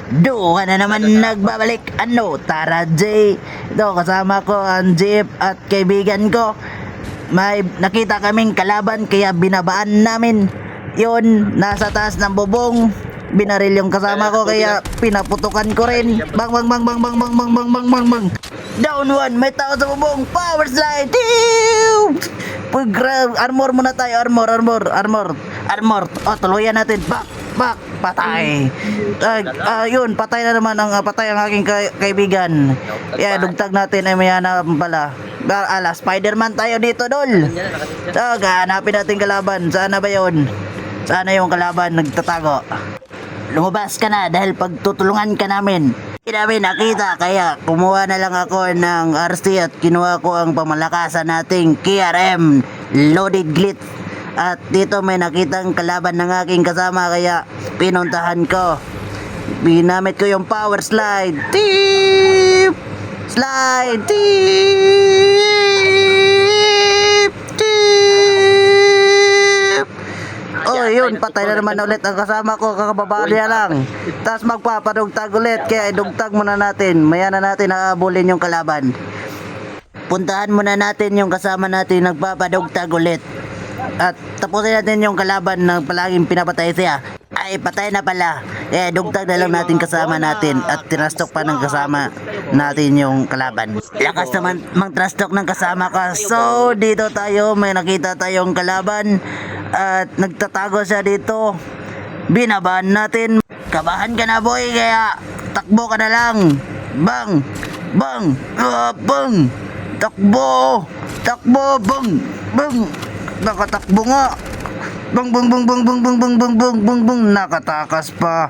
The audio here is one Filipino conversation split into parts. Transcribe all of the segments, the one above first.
Doon na naman nagbabalik. Ano? Tara, Jay. Ito, kasama ko ang jeep at kaibigan ko. May nakita kaming kalaban kaya binabaan namin. Yun, nasa taas ng bubong. Binaril yung kasama ko kaya pinaputukan ko rin. Bang bang bang bang bang bang bang bang bang bang bang. Down one, may tao sa bubong. Power slide. Armor muna tayo, armor. Oh, tuluyan natin. Bak, patay. Yun, patay na naman patay ang aking kaibigan. Yeah, dugtag natin ay may hanap pala. Spider-Man tayo dito, dol. So, hanapin natin kalaban. Saan na ba yun? Sana yung kalaban nagtatago. Lumabas ka na dahil pagtutulungan ka namin. Hindi namin nakita kaya kumuha na lang ako ng RC at kinuha ko ang pamalakasan nating KRM Loaded Glitz. At dito may nakitang kalaban ng aking kasama kaya pinuntahan ko. Binamit ko yung power slide. Tip! Slide! Tip! Tip! Oh, yun, patay na naman ulit ang kasama ko, kakababali lang. Tapos magpapadugtag ulit, kaya idugtag muna natin. Maya na natin haabulin yung kalaban. Puntahan muna natin yung kasama natin nagpapadugtag ulit. At tapusin natin yung kalaban na palaging pinapatay siya. Ay, patay na pala. Dugtag na lang natin kasama natin at tinastok pa ng kasama natin yung kalaban. Lakas naman mag-trastok ng kasama ka. So, dito tayo, may nakita tayong kalaban at nagtatago siya dito. Binaban natin. Kabahan ka na, boy, kaya takbo ka na lang. Bang! Bang! Bang! Takbo! Takbo! Bang! Bang! Nakatakbo nga. Bang bang bang bang bang bang bang bang bang bang bang, nakatakas pa.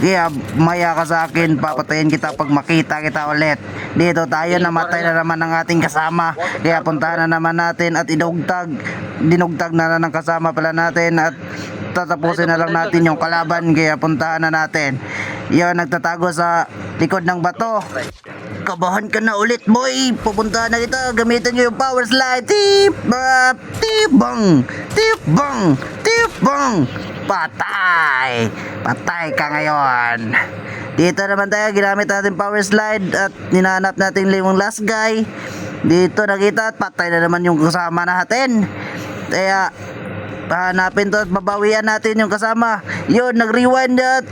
Kaya maya ka sa akin, papatayin kita pag makita kita ulit. Dito tayo, namatay na naman ang ating kasama. Kaya puntahan na naman natin at dinugtag na ng kasama pala natin at tatapusin na lang natin yung kalaban. Kaya puntahan na natin. Yan, nagtatago sa likod ng bato. Kabahan ka na ulit, boy. Pupuntahan na kita. Gamitin nyo yung power slide. Tip! Tip! Bang! Tip! Bang! Tip! Bang! Patay! Patay ka ngayon. Dito naman tayo. Ginamit natin power slide at hinahanap natin yung last guy. Dito nakita at patay na naman yung kasama natin. Kaya hanapin to at babawian natin yung kasama. Yun, nag-rewind at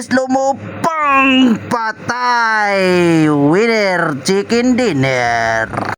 slow mo. Pang! Patay! Winner! Chicken dinner!